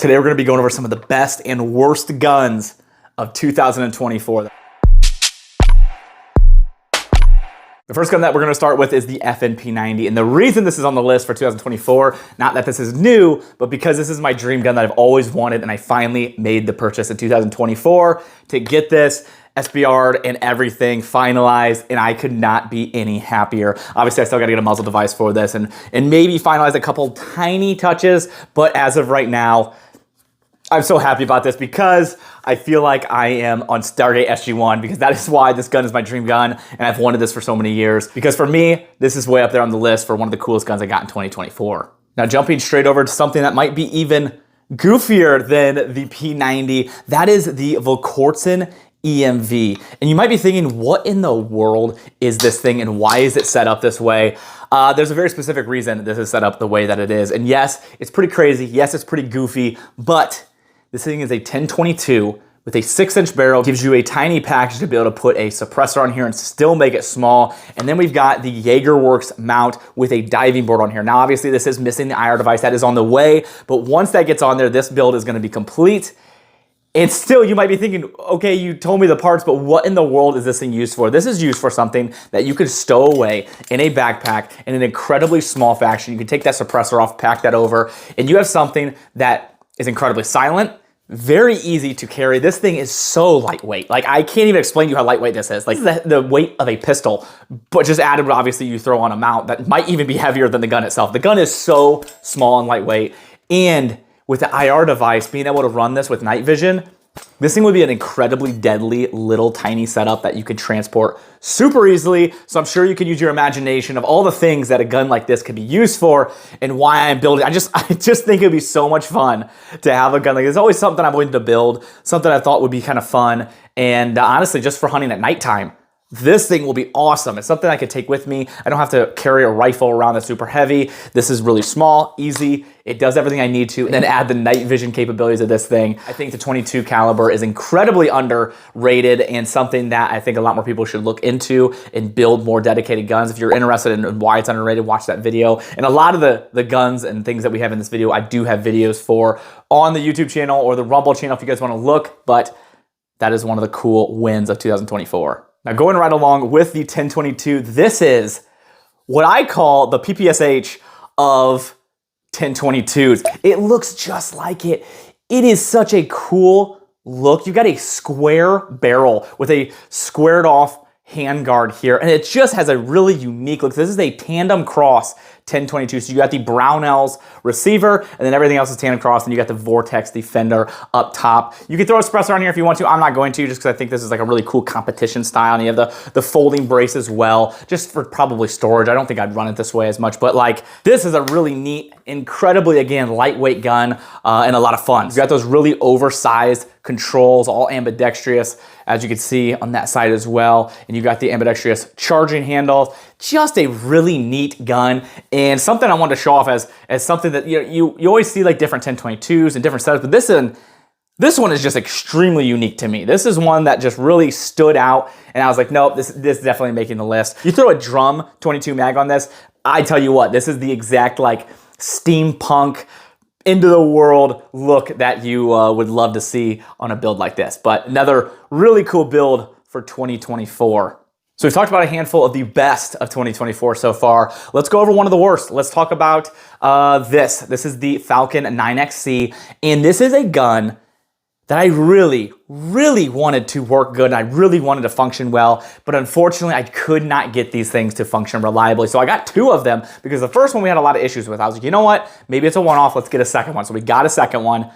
Today we're going to be going over some of the best and worst guns of 2024. The first gun that we're going to start with is the P90, and the reason this is on the list for 2024, not that this is new, but because this is my dream gun that I've always wanted, and I finally made the purchase in 2024 to get this SBR'd and everything finalized, and I could not be any happier. Obviously, I still got to get a muzzle device for this and maybe finalize a couple tiny touches, but as of right now, I'm so happy about this because I feel like I am on Stargate SG-1 because that is why this gun is my dream gun, and I've wanted this for so many years. Because for me, this is way up there on the list for one of the coolest guns I got in 2024. Now jumping straight over to something that might be even goofier than the P90, that is the Vorton EMV. And you might be thinking, what in the world is this thing and why is it set up this way? There's a very specific reason this is set up the way that it is. And yes, it's pretty crazy. Yes, it's pretty goofy, but this thing is a 1022 with a 6-inch barrel, gives you a tiny package to be able to put a suppressor on here and still make it small. And then we've got the JagerWorks mount with a diving board on here. Now, obviously this is missing the IR device that is on the way, but once that gets on there, this build is gonna be complete. And still, you might be thinking, okay, you told me the parts, but what in the world is this thing used for? This is used for something that you could stow away in a backpack in an incredibly small fashion. You can take that suppressor off, pack that over, and you have something that is incredibly silent, very easy to carry. This thing is so lightweight. Like, I can't even explain to you how lightweight this is. Like, the weight of a pistol, but just added, obviously, you throw on a mount that might even be heavier than the gun itself. The gun is so small and lightweight, and with the IR device, being able to run this with night vision, this thing would be an incredibly deadly little tiny setup that you could transport super easily. So I'm sure you can use your imagination of all the things that a gun like this could be used for and why I'm building. I just think it'd be so much fun to have a gun like this. It's always something I've wanted to build, something I thought would be kind of fun. And honestly, just for hunting at nighttime, this thing will be awesome. It's something I could take with me. I don't have to carry a rifle around that's super heavy. This is really small, easy. It does everything I need to, and then add the night vision capabilities of this thing. I think the 22 caliber is incredibly underrated and something that I think a lot more people should look into and build more dedicated guns. If you're interested in why it's underrated, watch that video. And a lot of the guns and things that we have in this video, I do have videos for on the YouTube channel or the Rumble channel if you guys want to look, but that is one of the cool wins of 2024. Now, going right along with the 1022, this is what I call the ppsh of 1022s. It looks just like it. It is such a cool look. You got a square barrel with a squared off handguard here, and it just has a really unique look. This is a tandem cross 1022, so you got the Brownells receiver, and then everything else is tandem cross, and you got the Vortex Defender up top. You can throw a suppressor on here if you want to. I'm not going to, just because I think this is like a really cool competition style, and you have the folding brace as well, just for probably storage. I don't think I'd run it this way as much, but like, this is a really neat, incredibly, again, lightweight gun, and a lot of fun. You got those really oversized controls, all ambidextrous, as you can see on that side as well. And you got the ambidextrous charging handles. Just a really neat gun, and something I wanted to show off as something that you always see like different 1022s and different setups, but this one is just extremely unique to me. This is one that just really stood out, and I was like, nope, this is definitely making the list. You throw a drum 22 mag on this, I tell you what, this is the exact like steampunk, into the world look that you would love to see on a build like this. But another really cool build for 2024. So we've talked about a handful of the best of 2024 so far. Let's go over one of the worst. Let's talk about this. This is the Falcon 9XC, and this is a gun that I really, really wanted to work good, and I really wanted to function well, but unfortunately I could not get these things to function reliably. So I got two of them because the first one we had a lot of issues with. I was like, you know what, maybe it's a one-off, let's get a second one. So we got a second one,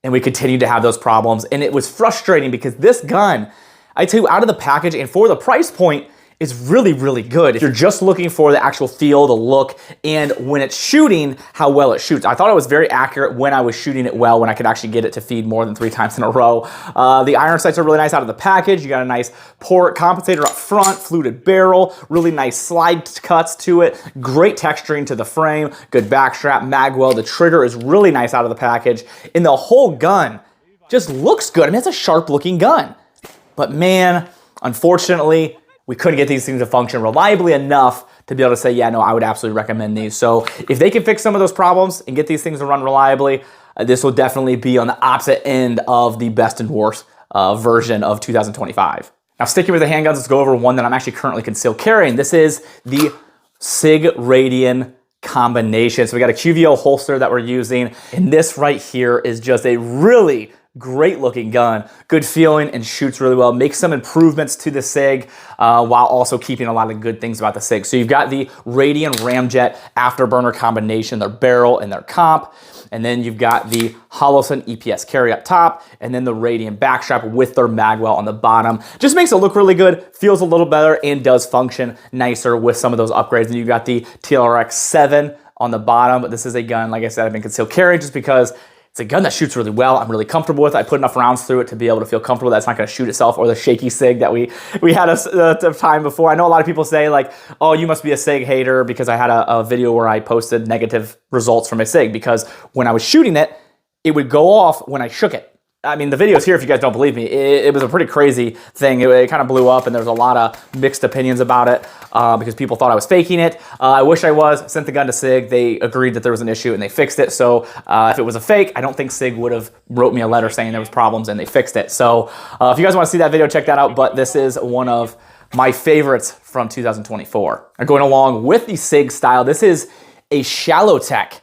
and we continued to have those problems, and it was frustrating because this gun, I tell you, out of the package and for the price point, is really, really good. If you're just looking for the actual feel, the look, and when it's shooting, how well it shoots. I thought it was very accurate when I was shooting it well, when I could actually get it to feed more than 3 times in a row. The iron sights are really nice out of the package. You got a nice port compensator up front, fluted barrel, really nice slide cuts to it, great texturing to the frame, good backstrap, magwell. The trigger is really nice out of the package, and the whole gun just looks good. I mean, it's a sharp looking gun, but man, unfortunately, we couldn't get these things to function reliably enough to be able to say, yeah, no, I would absolutely recommend these. So if they can fix some of those problems and get these things to run reliably, this will definitely be on the opposite end of the best and worst version of 2025. Now, sticking with the handguns, let's go over one that I'm actually currently concealed carrying. This is the Sig Radian combination. So we got a QVO holster that we're using, and this right here is just a really great looking gun, good feeling, and shoots really well. Makes some improvements to the Sig while also keeping a lot of good things about the Sig. So you've got the Radian Ramjet afterburner combination, their barrel and their comp. And then you've got the Holosun EPS carry up top, and then the Radian backstrap with their magwell on the bottom. Just makes it look really good, feels a little better, and does function nicer with some of those upgrades. And you've got the TLRX 7 on the bottom. But this is a gun, like I said, I've been concealed carrying just because it's a gun that shoots really well. I'm really comfortable with it. I put enough rounds through it to be able to feel comfortable that it's not going to shoot itself, or the shaky Sig that we had a time before. I know a lot of people say like, oh, you must be a Sig hater, because I had a video where I posted negative results from a Sig because when I was shooting it, it would go off when I shook it. I mean, the video's here if you guys don't believe me. It was a pretty crazy thing. It kind of blew up, and there was a lot of mixed opinions about it because people thought I was faking it. I wish I was. Sent the gun to Sig. They agreed that there was an issue, and they fixed it. So if it was a fake, I don't think Sig would have wrote me a letter saying there was problems, and they fixed it. So if you guys want to see that video, check that out. But this is one of my favorites from 2024. And going along with the Sig style, this is a shallow tech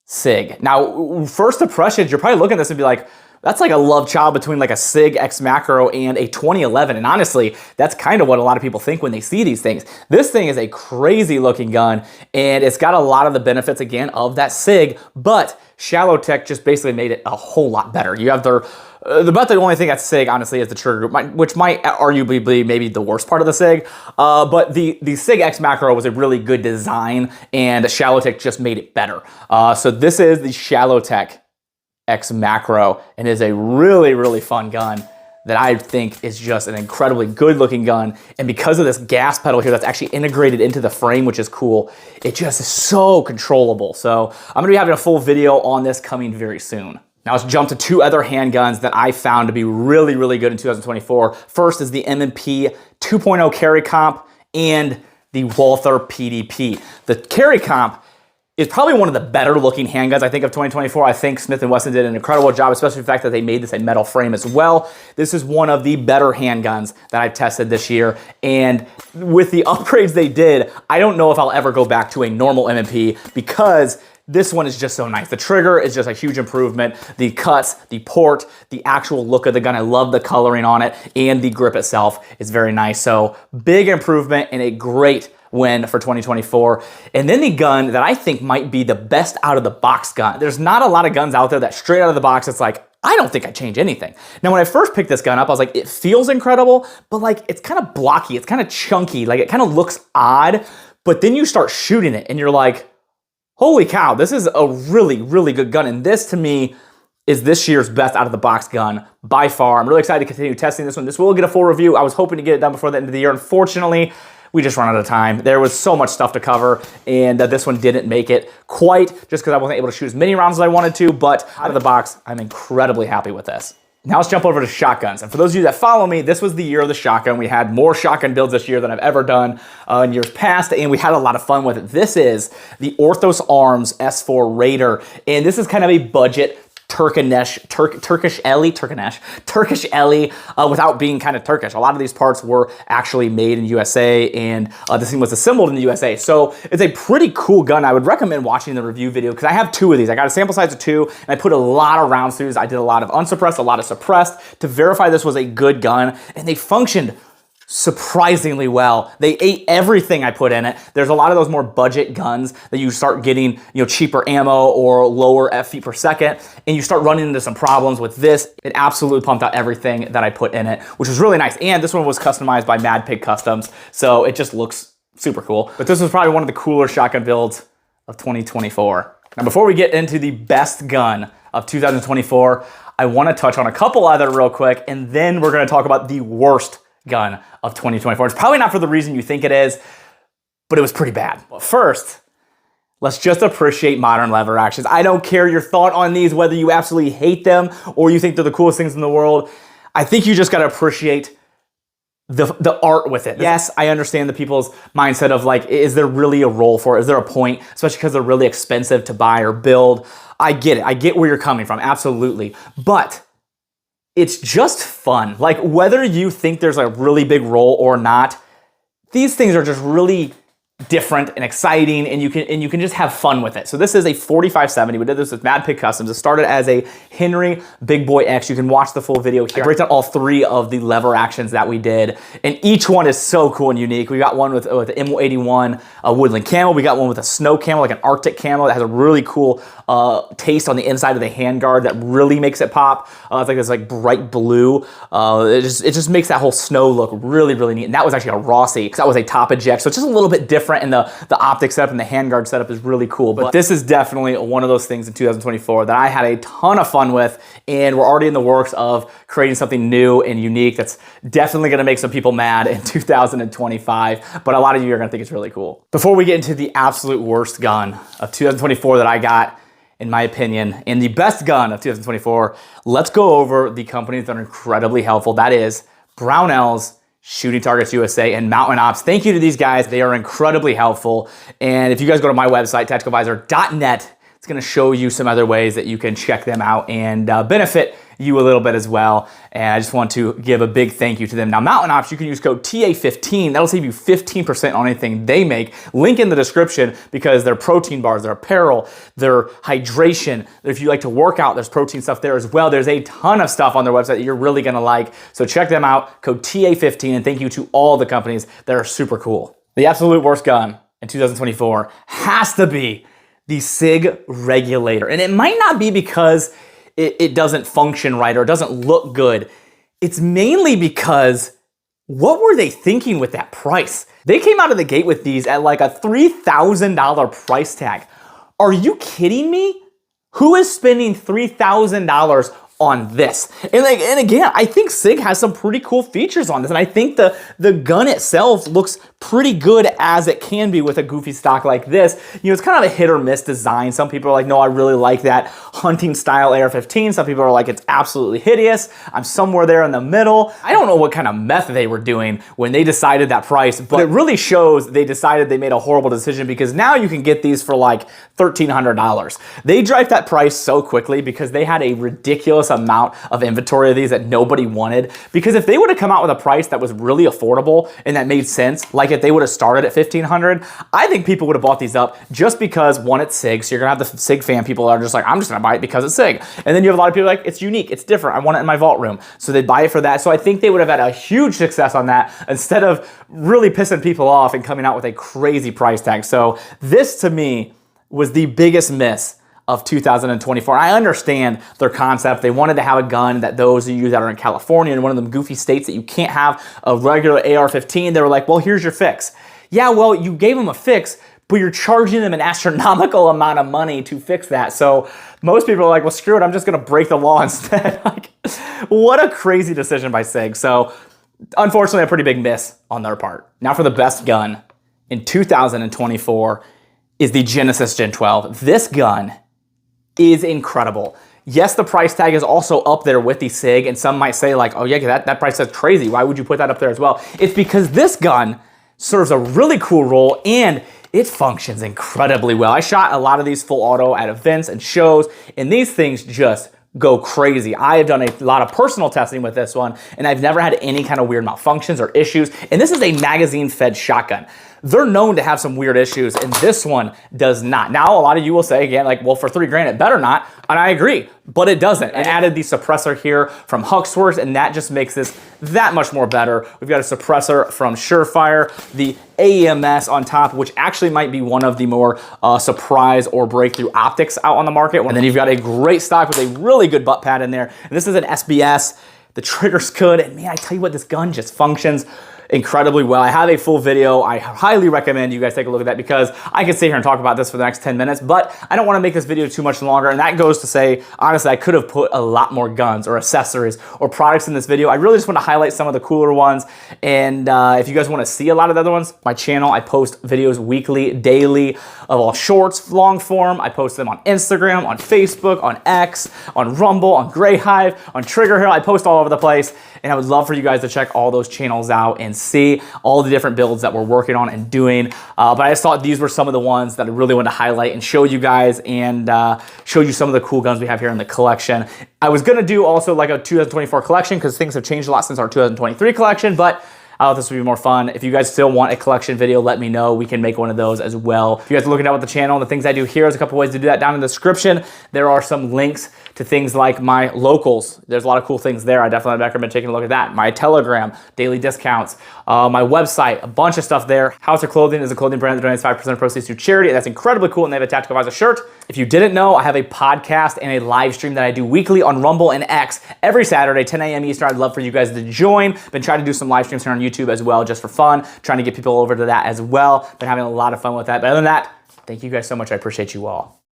Sig. Now, first impressions, you're probably looking at this and be like, that's like a love child between like a Sig X Macro and a 2011. And honestly, that's kind of what a lot of people think when they see these things. This thing is a crazy looking gun, and it's got a lot of the benefits, again, of that Sig, but Shallow Tech just basically made it a whole lot better. You have about the only thing that's Sig, honestly, is the trigger group, which might arguably be maybe the worst part of the Sig. But the Sig X Macro was a really good design, and Shallow Tech just made it better. So this is the Shallow Tech X Macro, and is a really, really fun gun that I think is just an incredibly good looking gun. And because of this gas pedal here that's actually integrated into the frame, which is cool, it just is so controllable. So I'm gonna be having a full video on this coming very soon. Now let's jump to two other handguns that I found to be really, really good in 2024. First is the M&P 2.0 carry comp and the Walther PDP. The carry comp is probably one of the better looking handguns, I think, of 2024. I think Smith & Wesson did an incredible job, especially the fact that they made this a metal frame as well. This is one of the better handguns that I've tested this year. And with the upgrades they did, I don't know if I'll ever go back to a normal M&P, because this one is just so nice. The trigger is just a huge improvement. The cuts, the port, the actual look of the gun, I love the coloring on it, and the grip itself is very nice. So big improvement and a great win for 2024. And then the gun that I think might be the best out of the box gun. There's not a lot of guns out there that straight out of the box, it's like, I don't think I change anything. Now, when I first picked this gun up, I was like, it feels incredible, but like, it's kind of blocky, it's kind of chunky, like it kind of looks odd, but then you start shooting it and you're like, holy cow, this is a really, really good gun. And this, to me, is this year's best out of the box gun by far. I'm really excited to continue testing this one. This will get a full review. I was hoping to get it done before the end of the year. Unfortunately, we just ran out of time. There was so much stuff to cover, and this one didn't make it quite, just because I wasn't able to shoot as many rounds as I wanted to, but out of the box, I'm incredibly happy with this. Now let's jump over to shotguns. And for those of you that follow me, this was the year of the shotgun. We had more shotgun builds this year than I've ever done in years past, and we had a lot of fun with it. This is the Orthos Arms S4 Raider, and this is kind of a budget Turkish Ellie without being kind of Turkish. A lot of these parts were actually made in USA, and this thing was assembled in the USA. So it's a pretty cool gun. I would recommend watching the review video, because I have two of these. I got a sample size of 2, and I put a lot of rounds through these. I did a lot of unsuppressed, a lot of suppressed to verify this was a good gun, and they functioned surprisingly well. They ate everything I put in it. There's a lot of those more budget guns that you start getting, cheaper ammo or lower feet per second, and you start running into some problems with this. It absolutely pumped out everything that I put in it, which was really nice. And this one was customized by Mad Pig Customs, so it just looks super cool. But this was probably one of the cooler shotgun builds of 2024. Now, before we get into the best gun of 2024, I want to touch on a couple other real quick, and then we're going to talk about the worst gun of 2024. It's probably not for the reason you think it is, but it was pretty bad. But first, let's just appreciate modern lever actions. I don't care your thought on these, whether you absolutely hate them or you think they're the coolest things in the world. I think you just got to appreciate the art with it. Yes, I understand the people's mindset of like, is there really a role for it? Is there a point? Especially because they're really expensive to buy or build. I get it. I get where you're coming from. Absolutely. But it's just fun. Like whether you think there's a really big role or not, these things are just really different and exciting, and you can just have fun with it. So this is a 4570. We did this with Mad Pig Customs. It started as a Henry Big Boy X. You can watch the full video here. I break down all three of the lever actions that we did, and each one is so cool and unique. We got one with the M81 woodland camo. We got one with a snow camo, like an Arctic camo that has a really cool taste on the inside of the handguard that really makes it pop. It's like this like bright blue. It just makes that whole snow look really, really neat. And that was actually a Rossi, because that was a top eject. So it's just a little bit different, and the optic setup and the handguard setup is really cool. But this is definitely one of those things in 2024 that I had a ton of fun with, and we're already in the works of creating something new and unique that's definitely gonna make some people mad in 2025, but a lot of you are gonna think it's really cool. Before we get into the absolute worst gun of 2024 that I got, in my opinion, and the best gun of 2024, let's go over the companies that are incredibly helpful. That is Brownells, Shooting Targets USA, and Mountain Ops. Thank you to these guys. They are incredibly helpful. And if you guys go to my website, tacticalvisor.net, it's gonna show you some other ways that you can check them out and benefit you a little bit as well. And I just want to give a big thank you to them. Now, Mountain Ops, you can use code TA15. That'll save you 15% on anything they make. Link in the description, because their protein bars, their apparel, their hydration. If you like to work out, there's protein stuff there as well. There's a ton of stuff on their website that you're really gonna like. So check them out, code TA15, and thank you to all the companies that are super cool. The absolute worst gun in 2024 has to be the Sig Regulator. And it might not be because it doesn't function right or it doesn't look good. It's mainly because what were they thinking with that price? They came out of the gate with these at like a $3,000 price tag. Are you kidding me? Who is spending $3,000 on this? And again, I think Sig has some pretty cool features on this, and I think the gun itself looks pretty good as it can be with a goofy stock like this. You know, it's kind of a hit or miss design. Some people are like, no, I really like that hunting style AR-15. Some people are like, it's absolutely hideous. I'm somewhere there in the middle. I don't know what kind of meth they were doing when they decided that price, but it really shows they decided they made a horrible decision, because now you can get these for like $1,300. They dropped that price so quickly because they had a ridiculous amount of inventory of these that nobody wanted. Because if they would have come out with a price that was really affordable and that made sense, like if they would have started at $1,500, I think people would have bought these up just because, one, it's Sig, so you're gonna have the Sig fan people that are just like, I'm just gonna buy it because it's Sig. And then you have a lot of people like, it's unique, it's different, I want it in my vault room. So they'd buy it for that. So I think they would have had a huge success on that instead of really pissing people off and coming out with a crazy price tag. So this to me was the biggest miss of 2024. I understand their concept. They wanted to have a gun that those of you that are in California, in one of them goofy states that you can't have a regular AR-15, they were like, well, here's your fix. Yeah, well, you gave them a fix, but you're charging them an astronomical amount of money to fix that. So most people are like, well, screw it, I'm just gonna break the law instead. Like, what a crazy decision by Sig. So unfortunately, a pretty big miss on their part. Now for the best gun in 2024 is the Genesis Gen 12. This gun is incredible. Yes, the price tag is also up there with the Sig, and some might say like, oh yeah, that price is crazy. Why would you put that up there as well? It's because this gun serves a really cool role and it functions incredibly well. I shot a lot of these full auto at events and shows, and these things just go crazy. I have done a lot of personal testing with this one, and I've never had any kind of weird malfunctions or issues. And this is a magazine-fed shotgun. They're known to have some weird issues, and this one does not. Now, a lot of you will say again, like, well, for $3,000, it better not. And I agree, but it doesn't. I added the suppressor here from Huxworks, and that just makes this that much more better. We've got a suppressor from Surefire, the AEMS on top, which actually might be one of the more surprise or breakthrough optics out on the market. And then you've got a great stock with a really good butt pad in there. And this is an SBS. The trigger's good, and man, I tell you what, this gun just functions incredibly well. I have a full video. I highly recommend you guys take a look at that because I could sit here and talk about this for the next 10 minutes, but I don't want to make this video too much longer. And that goes to say, honestly, I could have put a lot more guns or accessories or products in this video. I really just want to highlight some of the cooler ones. And if you guys want to see a lot of the other ones, my channel, I post videos weekly, daily of all shorts, long form. I post them on Instagram, on Facebook, on X, on Rumble, on Grey Hive, on Trigger Hill. I post all over the place. And I would love for you guys to check all those channels out and see all the different builds that we're working on and doing. But I just thought these were some of the ones that I really wanted to highlight and show you guys and show you some of the cool guns we have here in the collection. I was gonna do also like a 2024 collection because things have changed a lot since our 2023 collection, but I thought this would be more fun. If you guys still want a collection video, let me know. We can make one of those as well. If you guys are looking at what the channel and the things I do here, there's a couple ways to do that down in the description. There are some links to things like my locals. There's a lot of cool things there. I definitely recommend taking a look at that. My Telegram, daily discounts, my website, a bunch of stuff there. House of Clothing is a clothing brand that donates 5% of proceeds to charity. That's incredibly cool, and they have a Tactical Advisor shirt. If you didn't know, I have a podcast and a live stream that I do weekly on Rumble and X every Saturday, 10 a.m. Eastern. I'd love for you guys to join. Been trying to do some live streams here on YouTube as well, just for fun, trying to get people over to that as well. Been having a lot of fun with that. But other than that, thank you guys so much. I appreciate you all.